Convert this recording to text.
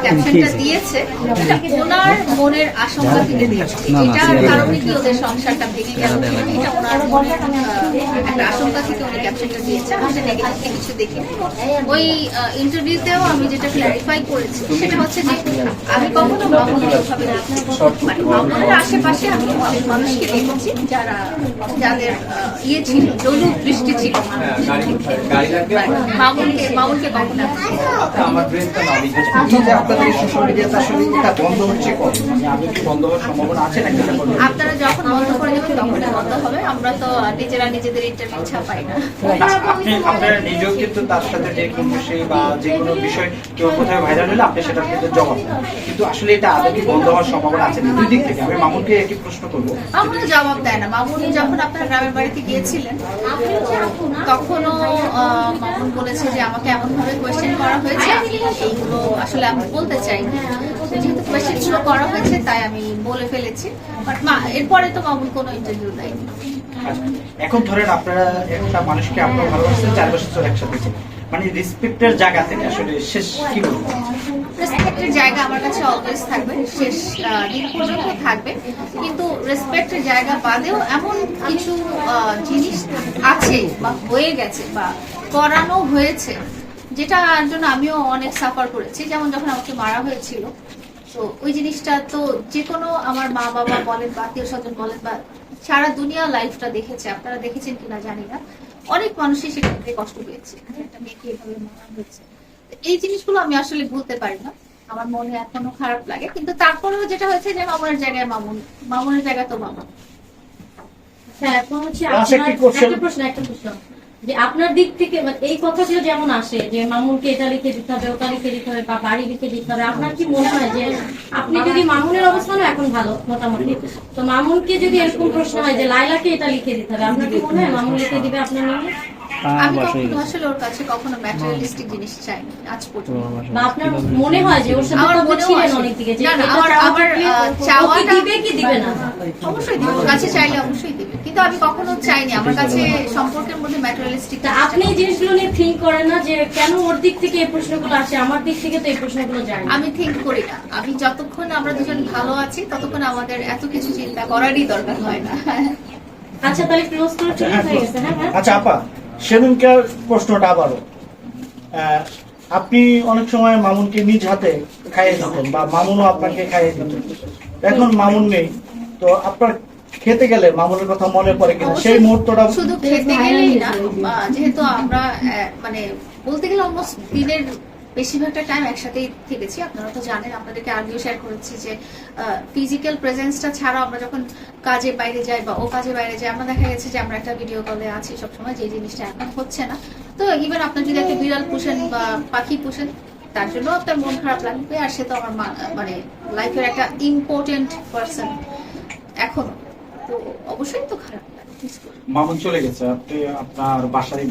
ক্যাপশনটা দিয়েছে ওনার মনের আশঙ্কা থেকে দিয়েছে। এটার কারণে কি ওদের সংসারটা ভেঙে গেল, এটা ওনার মনের একটা আশঙ্কা থেকে উনি ক্যাপশনটা দিয়েছে। আমি এটা নেগেটিভ কিছু দেখি। ওই ইন্টারভিউতেও আমি যেটা ক্ল্যারিফাই করেছি সেটা হচ্ছে যে আমি কখনো মামুনকে ওভাবে মানে মামুনের আশেপাশে আমি অনেক মানুষকে দেখেছি যাদের ইয়ে ছিল, জলুক দৃষ্টি ছিল মামুনকে কখনো। আপনারা যখন বন্ধ করে দেবেন তখনই বন্ধ হবে। আমরা তো নিজেরা নিজেদের ইন্টারভিউ ছাপাই না। আপনি আপনারা নিজেও কিন্তু তার সাথে যে কোনো বিষয় বা যে কোনো বিষয় কেউ কোথায় ভাইরাল হলে আপনি সেটার ক্ষেত্রে জবাব দেন, কিন্তু আসলে এটা আদৌ কি বন্ধ হওয়ার সম্ভাবনা আছে? দুই দিক থেকে আমি মামুনকে একই প্রশ্ন করবো। মামুনও জবাব দেয় না। মামুন যখন আপনার গ্রামের বাড়িতে গিয়েছিলেন তখনও মামুন বলেছে যে আমাকে এমন ভাবে কোয়েশ্চেন করা হয়েছে, এইগুলো আসলে আমি বলতে চাই না। যেহেতু কোয়েশ্চেন করা হয়েছে তাই আমি বলে ফেলেছি। বাট এরপরে তো মামুন কোনো ইন্টারভিউ দেয়নি। এখন ধরেন আপনারা একটা মানুষকে আপনার ভালোবাসছেন, 4 বছর ধরে একসাথে আছেন, মানে রেসপেক্টের জায়গা থেকে আসলে শেষ কি বলবো? রেসপেক্টের জায়গা আমার কাছে অলওয়েজ থাকবে, শেষ দিন পর্যন্ত থাকবে। কিন্তু রেসপেক্টের জায়গা বাদেও এমন কিছু জিনিস আছে বা হয়ে গেছে বা করানো হয়েছে যেটার জন্য আমিও অনেক সাফার করেছি। যেমন যখন আমাকে মারা হয়েছিল, তো ওই জিনিসটা তো যে কোনো আমার মা বাবা বলেন বা আত্মীয় স্বজন বলেন বা সারা দুনিয়া লাইফটা দেখেছে, আপনারা দেখেছেন কিনা জানি না, অনেক মানুষই সেটা থেকে কষ্ট পেয়েছে। একটা মেয়েকে এভাবে মারা হয়েছে, এই জিনিসগুলো আমি আসলে ভুলতে পারি না। আমার মনে এখনো খারাপ লাগে, কিন্তু তারপরেও যেটা হয়েছে যে মামুনের জায়গায় মামুন, মামুনের জায়গায় তো মামুন। হ্যাঁ, এখন হচ্ছে একটা প্রশ্ন যে আপনার দিক থেকে এই কথাগুলো যেমন আসে যে মামুনকে এটা লিখে দিতে হবে, ওটা লিখে দিতে হবে বা বাড়ি লিখে দিতে হবে, আপনার কি মনে হয় যে আপনি যদি মামুনের অবস্থানও এখন ভালো মোটামুটি, তো মামুনকে যদি এরকম প্রশ্ন হয় যে লাইলাকে এটা লিখে দিতে হবে, আপনার কি মনে হয় মামুন লিখে দিবে আপনার নামে? আমি কখনো আসলে ওর কাছে কখনো ম্যাটেরিয়ালিস্টিক জিনিস চাইনি আজ পর্যন্ত। বা আপনার মনে হয় যে ওর সাথে আপনি ছিলেন অনেক দিকে যে আবার চাওয়াটা দিবে কি দিবে না? অবশ্যই দিবে, ওর কাছে চাইলে অবশ্যই দিবে, কিন্তু আমি কখনো চাইনি আমার কাছে সম্পর্কের মধ্যে ম্যাটেরিয়ালিস্টিক। আপনি এই জিনিসগুলো নিয়ে থিঙ্ক করেন না যে কেন ওর দিক থেকে এই প্রশ্নগুলো আসে, আমার দিক থেকে তো এই প্রশ্নগুলো যায় না? আমি থিঙ্ক করি না। আমি যতক্ষণ আমরা দুজন ভালো আছি ততক্ষণ আমাদের এত কিছু চিন্তা করারই দরকার হয় না। আচ্ছা, তাহলে ক্লোজ করে ঠিক হয়ে গেছে। হ্যাঁ, আচ্ছা আপা, সেদিনকার প্রশ্নটা আবারও, আপনি অনেক সময় মামুনকে নিজ হাতে খাইয়ে দিতেন বা মামুনও আপনাকে খাইয়ে দিতেন, এখন মামুন নেই, তো আপনার খেতে গেলে মামুনের কথা মনে পড়ে কিনা সেই মুহূর্তটা? শুধু খেতে গেলেই না, যেহেতু আমরা মানে বলতে গেলে অলমোস্ট দিনের বেশিরভাগটা টাইম একসাথেই থেকেছি। আপনারা তো জানেন, আপনাদেরকে আগেও শেয়ার করেছি যে ফিজিক্যাল প্রেজেন্সটা ছাড়াও আমরা যখন কাজে বাইরে যাই বা ও কাজে বাইরে যাই, আমরা দেখা গেছে যে আমরা একটা ভিডিও কলে আছি সবসময়, যে জিনিসটা এখন হচ্ছে না। তো ইভেন আপনার যদি একটা বিড়াল পুষেন বা পাখি পুষেন, তার জন্য আপনার মন খারাপ লাগবে, আর সে তো আমার মানে লাইফের একটা ইম্পর্টেন্ট পার্সন এখনো, তো অবশ্যই তো খারাপ লাগে। মামুন চলে গেছে, আপনি আপনার বাসায়